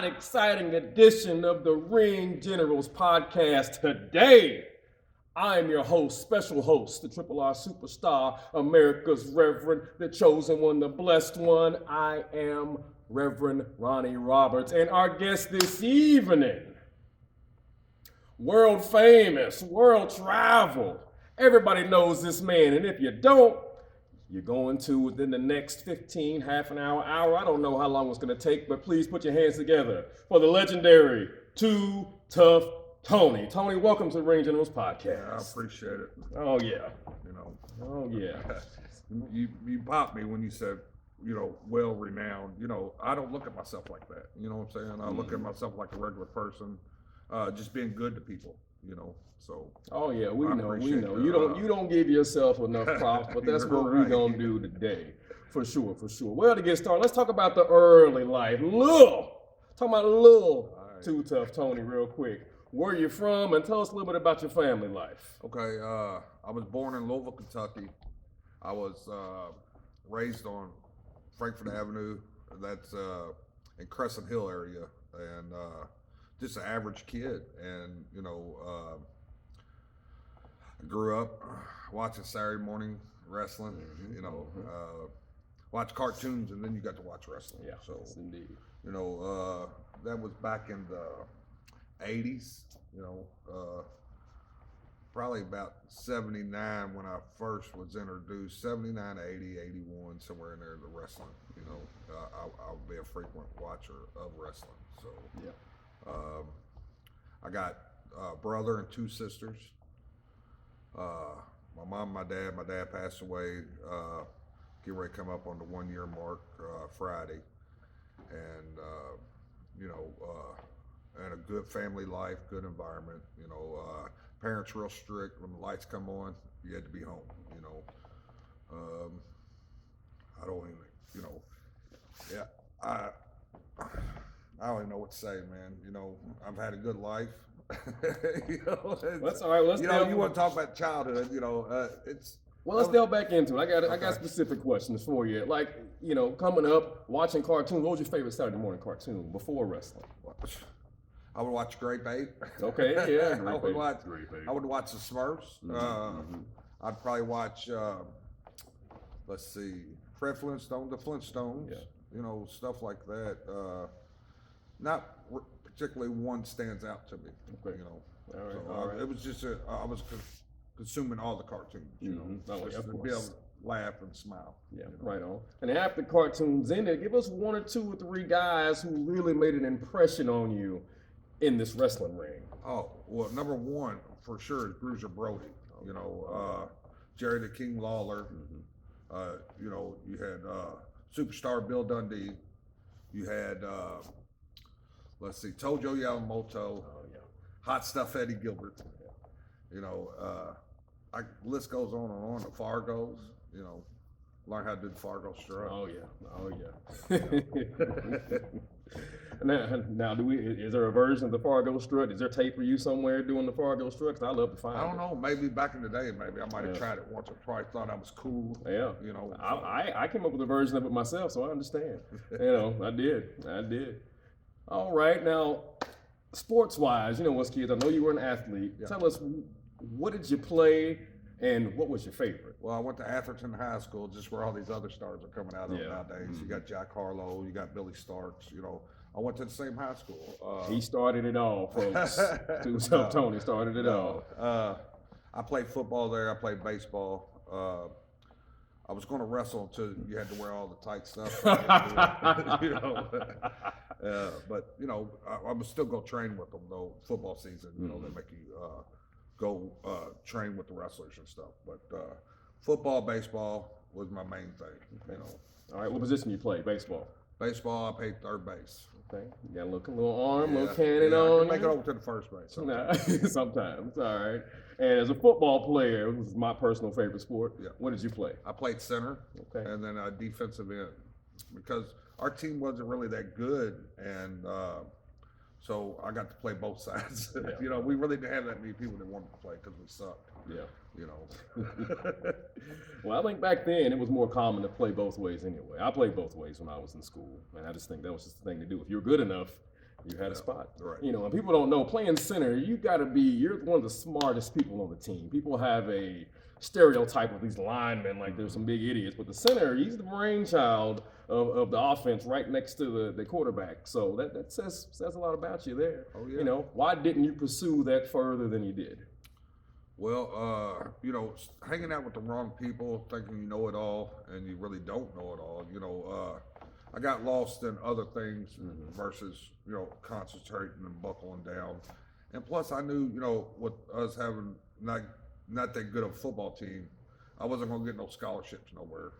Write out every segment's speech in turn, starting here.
exciting edition of the Ring Generals podcast today. I am your host, special host, the Triple R superstar, America's Reverend, the chosen one, the blessed one. I am Reverend Ronnie Roberts, and our guest this evening, world famous, world traveled. Everybody knows this man, and if you don't, you're going to within the next 15, half an hour. I don't know how long it's going to take, but please put your hands together for the legendary Tuff Tony. Tony, welcome to the Ring Generals podcast. Yeah, I appreciate it. Oh, yeah. You know. Oh, yeah. You popped me when you said, well-renowned. I don't look at myself like that. You know what I'm saying? I look at myself like a regular person, just being good to people, So. Oh yeah, we know. You don't give yourself enough props, but that's what we're gonna do today, for sure. Well, to get started, let's talk about the early life. Talk about Tuff Tony real quick. Where you from, and tell us a little bit about your family life. Okay, I was born in Louisville, Kentucky. I was raised on Frankfort Avenue. That's in Crescent Hill area, and just an average kid, and I grew up watching Saturday morning wrestling, watch cartoons, and then you got to watch wrestling. Yeah, so yes, indeed. That was back in the 80s, probably about 79 when I first was introduced, 79 to 80, 81, somewhere in there, the wrestling. I'll be a frequent watcher of wrestling. So yeah. I got a brother and two sisters. My mom, my dad passed away, get ready to come up on the 1 year mark Friday. And, and a good family life, good environment, parents real strict. When the lights come on, you had to be home, I don't even, I don't even know what to say, man. I've had a good life. That's all right. You want to talk about childhood? It's. Well, let's delve back into it. I got specific questions for you. Like, coming up, watching cartoons. What was your favorite Saturday morning cartoon before wrestling? I would watch Great Bait. Okay, yeah. I would watch the Smurfs. I'd probably watch. Let's see, Fred Flintstone, the Flintstones. Yeah. Stuff like that. Not particularly one stands out to me. Okay. All right. It was just I was consuming all the cartoons. Just to be able to laugh and smile. Yeah, right on. And after cartoons ended, give us one or two or three guys who really made an impression on you in this wrestling ring. Oh well, number one for sure is Bruiser Brody. Jerry the King Lawler. You had superstar Bill Dundee. You had Tojo Yamamoto. Hot Stuff Eddie Gilbert. List goes on and on. The Fargos. Learn how to do the Fargo strut. Oh yeah. Now, is there a version of the Fargo strut? Is there tape for you somewhere doing the Fargo strut? 'Cause I love to find it. I don't know. Maybe back in the day, I might have tried it once or twice. Thought I was cool. Yeah. I came up with a version of it myself, so I understand. I did. All right. Now, sports-wise, us kids, I know you were an athlete. Yeah. Tell us, what did you play and what was your favorite? Well, I went to Atherton High School, just where all these other stars are coming out of nowadays. Mm-hmm. You got Jack Harlow, you got Billy Starks, I went to the same high school. He started it all, folks. Tuff Tony started it all. I played football there. I played baseball. I was going to wrestle until you had to wear all the tight stuff. But I would still go train with them though. Football season, they make you go train with the wrestlers and stuff. But football, baseball was my main thing. Okay. All right, what position you play? Baseball. Baseball, I played third base. Okay, you got a little arm, little cannon on. I can make it over to the first base. Sometimes. Sometimes, all right. And as a football player, this is my personal favorite sport. Yeah. What did you play? I played center, and then a defensive end, because our team wasn't really that good, and so I got to play both sides. Yeah. We really didn't have that many people that wanted to play because we sucked. Yeah. Well, I think back then it was more common to play both ways anyway. I played both ways when I was in school, and I just think that was just the thing to do. If you were good enough, You had a spot. Right. You know, and people don't know, playing center, you're one of the smartest people on the team. People have a stereotype of these linemen like they're some big idiots, but the center, he's the brainchild of the offense right next to the quarterback. So that says a lot about you there. Oh, yeah. You know, why didn't you pursue that further than you did? Well, you know, hanging out with the wrong people, thinking you know it all, and you really don't know it all. You know, I got lost in other things versus, you know, concentrating and buckling down. And plus, I knew, you know, with us having not that good of a football team, I wasn't going to get no scholarships nowhere.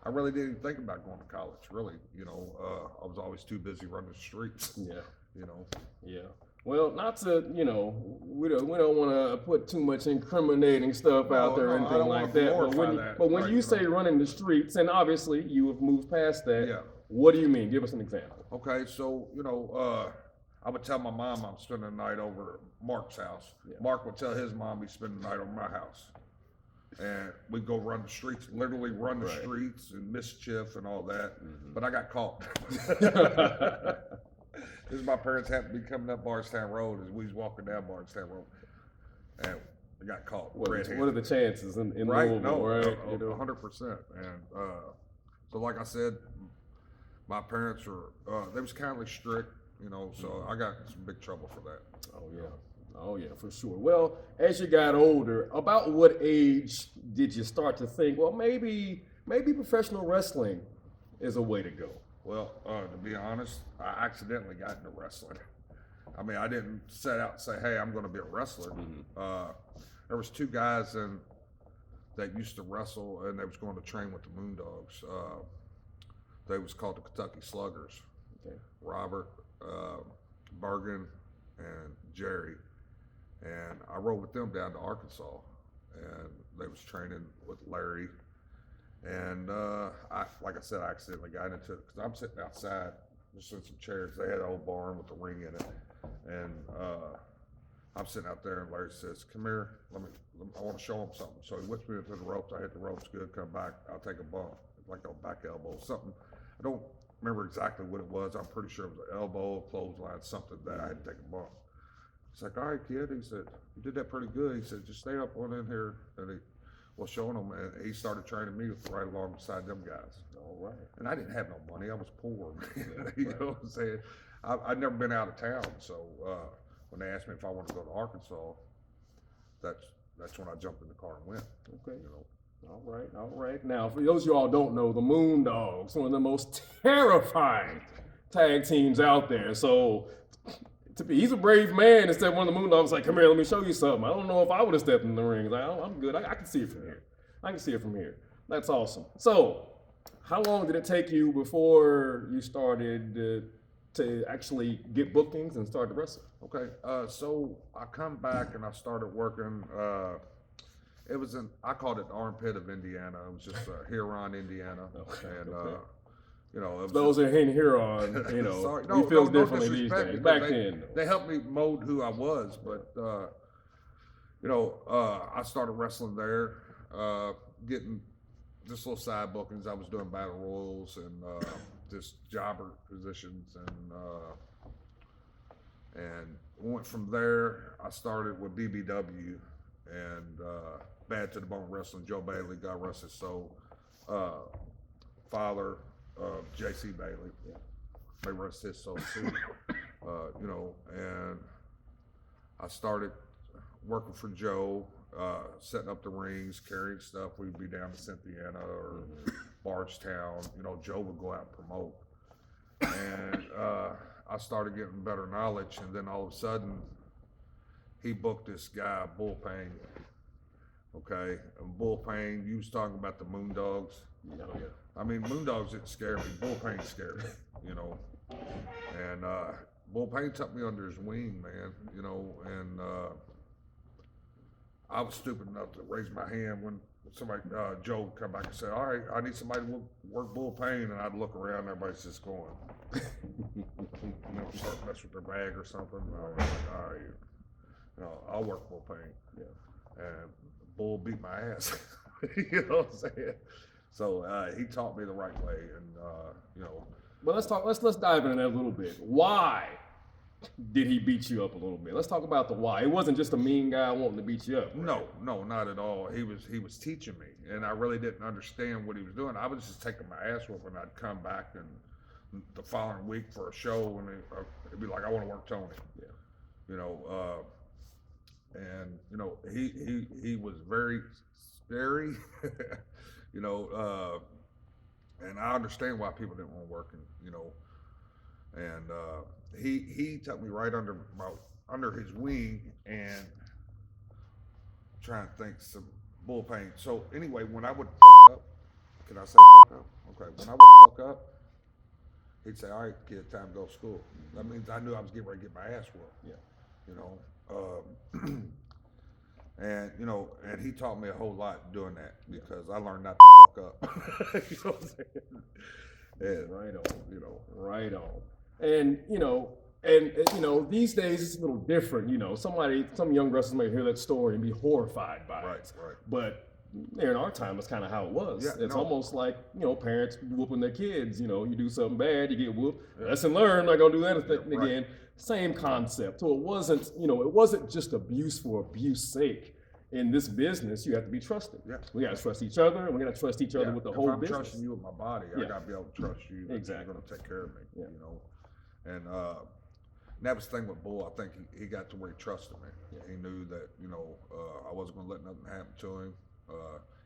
I really didn't think about going to college, really. You know, I was always too busy running the streets. Yeah. You know. Yeah. Well, not to, you know, we don't want to put too much incriminating stuff out there or anything like that. But when you say running the streets, and obviously you have moved past that, yeah. What do you mean? Give us an example. Okay, so, you know, I would tell my mom I'm spending the night over at Mark's house. Yeah. Mark would tell his mom he's spending the night over my house. And we'd go run the streets, literally run the streets and mischief and all that. But I got caught. This is my parents happened to be coming up Bardstown Road as we was walking down Bardstown Road. And we got caught. What are the chances in Louisville, right? 100%. And so like I said, my parents were, they was kind of strict, you know, so I got some big trouble for that. Oh yeah, for sure. Well, as you got older, about what age did you start to think, well, maybe professional wrestling is a way to go? Well, to be honest, I accidentally got into wrestling. I mean, I didn't set out and say, hey, I'm going to be a wrestler. There was two guys that used to wrestle, and they was going to train with the Moondogs. They was called the Kentucky Sluggers. Okay. Robert, Bergen, and Jerry. And I rode with them down to Arkansas, and they was training with Larry. And like I said, I accidentally got into it because I'm sitting outside, just in some chairs. They had an old barn with a ring in it, and I'm sitting out there, and Larry says, "Come here, I want to show him something." So he whips me into the ropes. I hit the ropes good, come back, I'll take a bump, like a back elbow, something. I don't remember exactly what it was. I'm pretty sure it was an elbow, clothesline, something that I had to take a bump. He's like, "All right, kid." He said, "You did that pretty good." He said, "Just stay up on in here." And he was showing them, and he started training me right alongside them guys. All right. And I didn't have no money. I was poor. You know what I'm saying? I'd never been out of town, so when they asked me if I wanted to go to Arkansas, that's when I jumped in the car and went. Okay. You know. All right. Now, for those of you all don't know, the Moondogs, one of the most terrifying tag teams out there. So he's a brave man. Instead, one of the Moondogs like, "Come here, let me show you something." I don't know if I would have stepped in the ring. Like, I'm good. I can see it from here. That's awesome. So, how long did it take you before you started to actually get bookings and start to wrestle? Okay, so I come back and I started working. It was I called it the armpit of Indiana. It was just Huron, Indiana. Okay, and okay. You know, it was those are in Huron, you know, sorry, he feels differently these days. Back then, they helped me mold who I was, but you know, I started wrestling there, getting just little side bookings. I was doing battle royals and just jobber positions, and went from there. I started with BBW and Bad to the Bone Wrestling. Joe Bailey, God rest his soul, father of J.C. Bailey, may rest his soul too. You know, and I started working for Joe, setting up the rings, carrying stuff. We'd be down to Cynthiana or Bardstown. You know, Joe would go out and promote, and I started getting better knowledge. And then all of a sudden, he booked this guy, Bull Payne. Okay, and Bull Payne, you was talking about the Moondogs. yeah. I mean, Moondogs didn't scare me. Bull Payne scared me, you know. And Bull Payne took me under his wing, man, you know. And I was stupid enough to raise my hand when somebody, Joe, would come back and say, "All right, I need somebody to work Bull Payne." And I'd look around, and everybody's just going, you know, start mess with their bag or something. And I was like, "All right, you know, I'll work Bull Payne." Yeah. And Bull beat my ass. You know what I'm saying? So he taught me the right way, and you know, But let's dive into that a little bit. Why did he beat you up a little bit? Let's talk about the why. It wasn't just a mean guy wanting to beat you up. Right? No, not at all. He was teaching me, and I really didn't understand what he was doing. I was just taking my ass whooping. I'd come back and the following week for a show, and it'd be like, I want to work Tony. Yeah. You know, and you know, he was very scary. You know, and I understand why people didn't want to work, and you know, and he took me right under his wing and trying to think some bull pain. So anyway, when I would fuck up, can I say fuck up? Okay, when I would fuck up, he'd say, "All right, kid, time to go to school." That means I knew I was getting ready to get my ass whooped. Yeah. You know, and you know, and he taught me a whole lot doing that because I learned not to fuck up. You know what I'm saying? And, right on. You know, right on. And you know, these days it's a little different. You know, some young wrestlers may hear that story and be horrified by it. Right. But in our time, it's kind of how it was. Yeah, it's almost like, you know, parents whooping their kids. You know, you do something bad, you get whooped. Yeah. Lesson learned. Not gonna do that again. Right. Same concept. So it wasn't just abuse for abuse's sake. In this business, you have to be trusted. Yeah. We got to trust each other, and we got to trust each other with the whole business. If I'm trusting you with my body, I got to be able to trust you. Exactly. You're going to take care of me. Yeah. You know, and that was the thing with Bull. I think he got to where he trusted me. Yeah. He knew that, you know, I wasn't going to let nothing happen to him.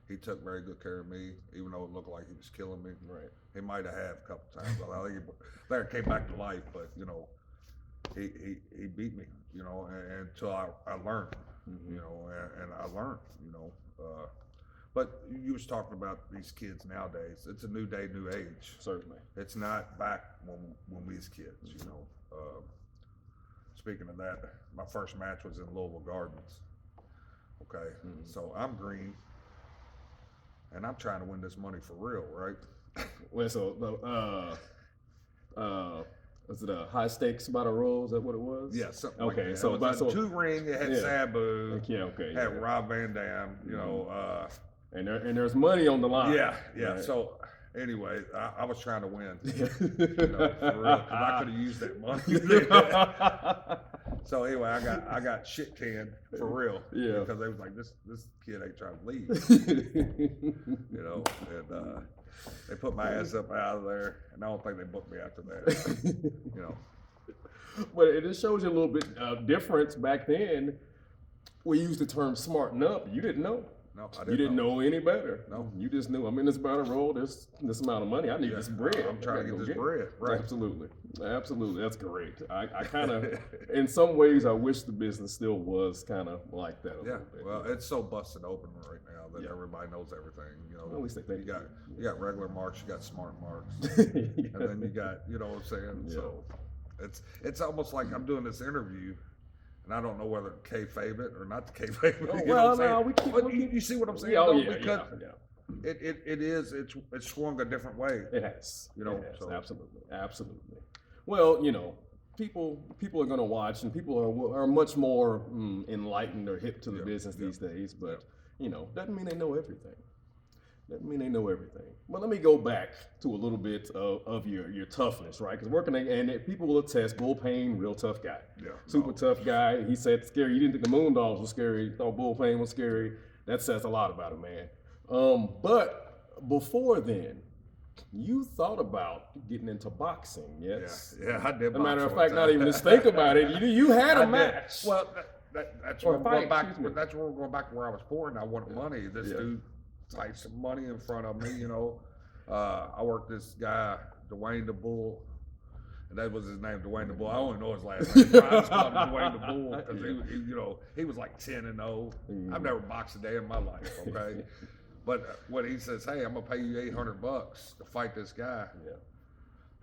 He took very good care of me, even though it looked like he was killing me. Right. He might have a couple times. I think Larry came back to life, but you know, he beat me. You know, until I learned. Mm-hmm. You know, and I learned. You know, but you was talking about these kids nowadays. It's a new day, new age. Certainly. It's not back when we was kids. Mm-hmm. You know. Speaking of that, my first match was in Louisville Gardens. Okay, so I'm green, and I'm trying to win this money for real, right? Well, so was it a high stakes battle royal? Is that what it was? Yeah, something okay, like that. So it was a 2-ring. It had Sabu. Yeah, okay. Had Rob Van Dam. You know. And there's money on the line. Yeah. Right. So anyway, I was trying to win. You know, for real, because I could have used that money. So anyway, I got shit canned for real. Yeah. Because they was like, this kid ain't trying to leave. You know, and they put my ass up out of there, and I don't think they booked me after that. You know. But it just shows you a little bit of difference. Back then, we used the term smarten up. You didn't know. No, I didn't. You didn't know any better. No. You just knew, I'm in this battle roll, there's this amount of money. I need this bread. I'm trying to get this bread. Right. Absolutely. That's great. I kind of, in some ways, I wish the business still was kind of like that a little bit. Well, it's so busted open right now that everybody knows everything. You know, at least they think you got regular marks, you got smart marks, and then you got, you know what I'm saying? Yeah. So it's almost like I'm doing this interview. And I don't know whether to kayfabe it or not to kayfabe it. Oh, you know what no, but you see what I'm saying? Yeah, because it's swung a different way. It has. You know, it has. So. Absolutely. Well, you know, people are going to watch, and people are much more enlightened or hip to the business these days. But you know, doesn't mean they know everything. But let me go back to a little bit of your toughness, right? Because and people will attest, Bull Payne, real tough guy. Yeah. Super tough guy. He said scary. You didn't think the Moondogs was scary. You thought Bull Payne was scary. That says a lot about him, man. But before then, you thought about getting into boxing, yes? Yeah, I did. As a matter of fact, not even just think about it. You had a match. Well, that's where we're going back. That's where we're going back where I was poor and I wanted money. This dude like some money in front of me, you know. I worked this guy, Dwayne the Bull, and that was his name, Dwayne the Bull. I only know his last name. I just called him Dwayne the Bull because he, you know, he was like 10-0. I've never boxed a day in my life, okay? But when he says, "Hey, I'm gonna pay you $800 to fight this guy,"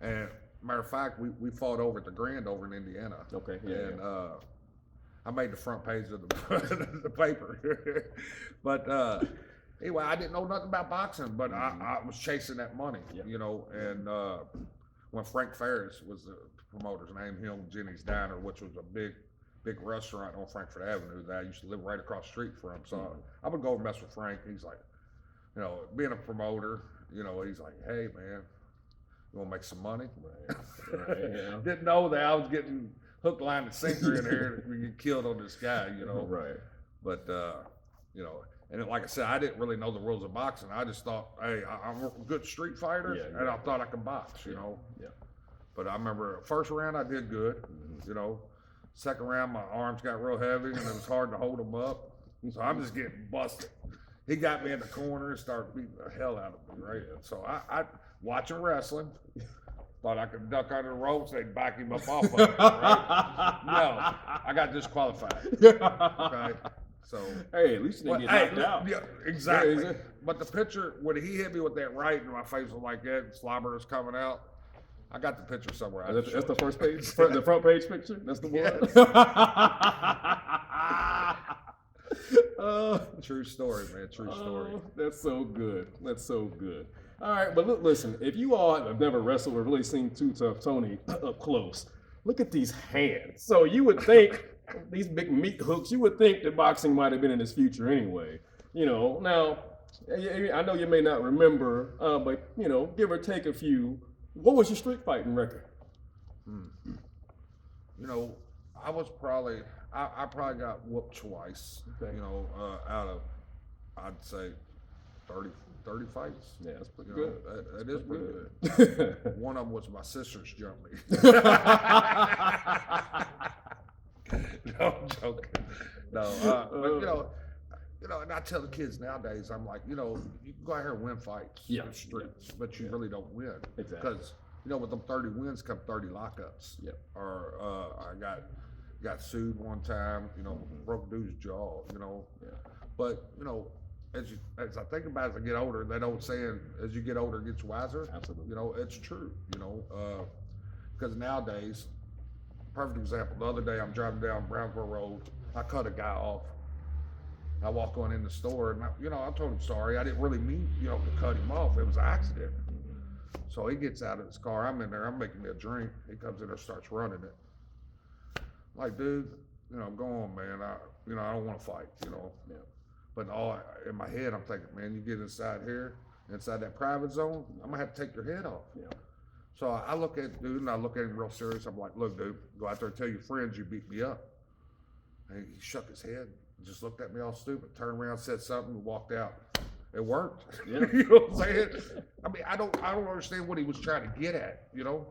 and matter of fact, we fought over at the Grand over in Indiana. Okay. And I made the front page of the paper, but. Anyway, I didn't know nothing about boxing, but I was chasing that money, you know. And when Frank Ferris was the promoter's name, Jenny's Diner, which was a big restaurant on Frankfort Avenue that I used to live right across the street from. So I would go and mess with Frank. He's like, you know, being a promoter, you know, he's like, "Hey, man, You want to make some money? Right. Yeah. Didn't know that I was getting hook, line, and sinker in here to get killed on this guy, you know. Right. But you know, and like I said, I didn't really know the rules of boxing. I just thought, hey, I'm a good street fighter, and I thought I could box, you know. Yeah. But I remember first round I did good, you know. Second round my arms got real heavy and it was hard to hold them up. So I'm just getting busted. He got me in the corner and started beating the hell out of me, right? So I watching wrestling, thought I could duck under the ropes, they'd back him up off of it, right? No, I got disqualified. Okay. So hey, at least you didn't get knocked out. Yeah, exactly. But the picture, when he hit me with that right and my face was like that, and slobber was coming out, I got the picture somewhere. That's the first page, the front page picture. That's the one. Yes. True story, man. True story. That's so good. That's so good. All right, but look, listen. If you all have never wrestled or really seen Tuff Tony up close, look at these hands. So you would think these big meat hooks. You would think that boxing might have been in his future anyway. You know. Now, I know you may not remember, but you know, give or take a few. What was your street fighting record? You know, I probably got whooped twice. Okay. You know, out of I'd say 30 fights. Yeah, that's pretty good. That is pretty good. One of them was my sister's jumped me. No, I'm joking. No, but you know, and I tell the kids nowadays, I'm like, you know, you can go out here and win fights in the streets, but you really don't win. Exactly. Because, you know, with them 30 wins come 30 lockups. Yep. Or I got sued one time, you know, broke dude's jaw, you know. Yeah. But, you know, as I think about it as I get older, that old saying, as you get older, it gets wiser. Absolutely. You know, it's true, you know, because nowadays, perfect example, the other day I'm driving down Brownsville Road, I cut a guy off. I walk on in the store and I told him sorry. I didn't really mean, you know, to cut him off. It was an accident. So he gets out of his car. I'm in there. I'm making me a drink. He comes in there, starts running it. I'm like, dude, you know, go on, man. I don't want to fight, you know. Yeah. But in my head, I'm thinking, man, you get inside here, inside that private zone, I'm gonna have to take your head off. Yeah. So I look at the dude and I look at him real serious. I'm like, look, dude, go out there and tell your friends you beat me up. And he shook his head. Just looked at me all stupid, turned around, said something, and walked out. It worked. Yeah. You know what I'm saying? I mean, I don't understand what he was trying to get at, you know?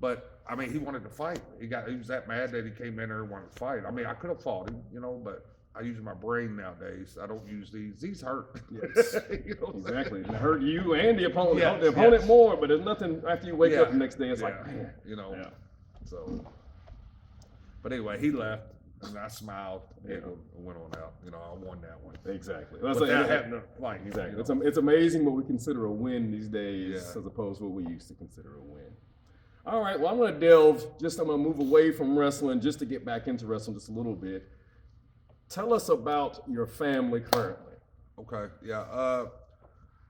But I mean, he wanted to fight. He was that mad that he came in there and wanted to fight. I mean, I could have fought him, you know, but I use my brain nowadays. I don't use these. These hurt. Yes. You know exactly. It hurt you and the opponent. Yes. The opponent more, but there's nothing after you wake up the next day. It's like, man, you know. Yeah. So, but anyway, he left. And I smiled and went on out. You know, I won that one. Exactly. Without having to fight. Exactly. You know? It's amazing what we consider a win these days as opposed to what we used to consider a win. All right. Well, I'm going to move away from wrestling just to get back into wrestling just a little bit. Tell us about your family currently. Okay. Yeah.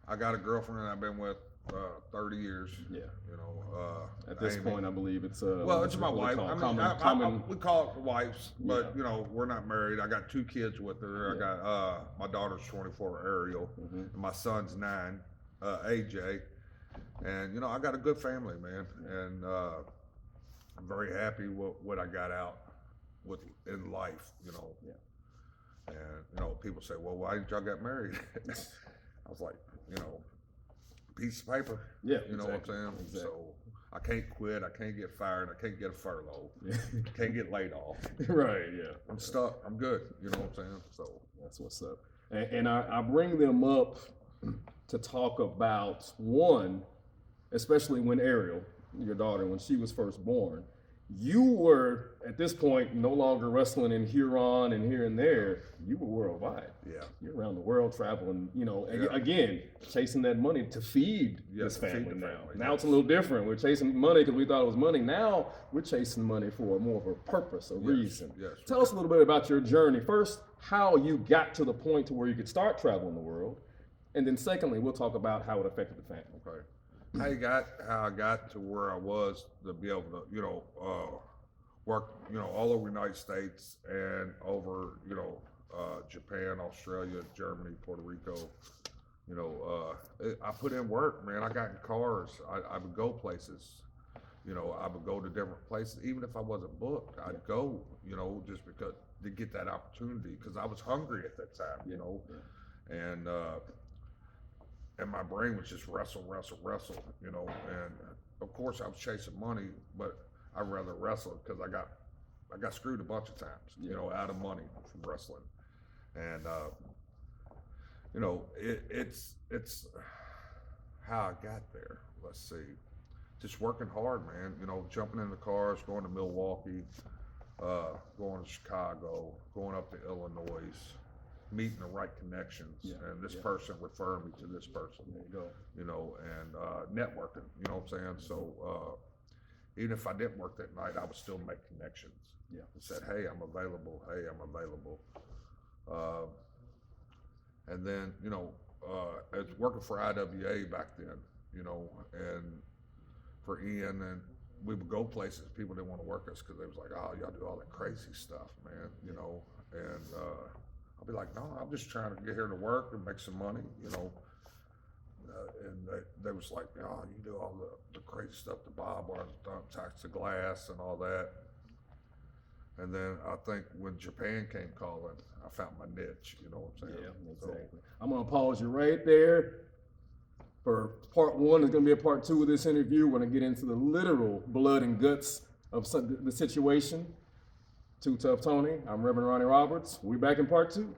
I got a girlfriend I've been with 30 years. Yeah. You know, at this point, I believe it's it's my wife. We call it wives, but you know, we're not married. I got 2 kids with her. I got my daughter's 24, Ariel, and my son's 9, AJ. And you know, I got a good family, man, and I'm very happy with what I got out with in life. You know. Yeah. And you know, people say, "Well, why didn't y'all get married?" I was like, you know, piece of paper. Yeah, you know what I'm saying. Exactly. So I can't quit. I can't get fired. I can't get a furlough. Can't get laid off. Right. Yeah. I'm stuck. I'm good. You know what I'm saying. So that's what's up. And I bring them up to talk about one, especially when Ariel, your daughter, when she was first born. You were, at this point, no longer wrestling in Huron and here and there. You were worldwide. Yeah. You're around the world traveling, you know, again, chasing that money to feed this family now. Now it's a little different. We're chasing money because we thought it was money. Now we're chasing money for more of a purpose, a reason. Yes. Tell us a little bit about your journey. First, how you got to the point to where you could start traveling the world. And then secondly, we'll talk about how it affected the family. Okay. How I got to where I was to be able to, you know, work, you know, all over the United States and over, you know, Japan, Australia, Germany, Puerto Rico, I put in work, man. I got in cars. I would go places. I would go to different places, even if I wasn't booked. I'd go, just because to get that opportunity, because I was hungry at that time, and my brain was just wrestle, and of course I was chasing money, but I'd rather wrestle because I got screwed a bunch of times, out of money from wrestling, and it's how I got there. Let's see. Just working hard, man. Jumping in the cars, going to Milwaukee, going to Chicago, going up to Illinois, meeting the right connections, and this person referred me to this person. There you go. And networking. You know what I'm saying? So even if I didn't work that night, I would still make connections. Yeah. And said, hey, I'm available. Hey, I'm available. And then I was working for IWA back then. And for Ian, and we would go places. People didn't want to work us because they was like, oh, y'all do all that crazy stuff, man, and I'll be like, no, I'm just trying to get here to work and make some money, and they was like, oh, you do all the crazy stuff, the Bob bars, dump tax the glass and all that. And then I think when Japan came calling, I found my niche, you know what I'm saying? Yeah, exactly. I'm gonna pause you right there. For part one, there's gonna be a part two of this interview. We're gonna get into the literal blood and guts of the situation. To Tuff Tony, I'm Reverend Ronnie Roberts. We'll be back in part two.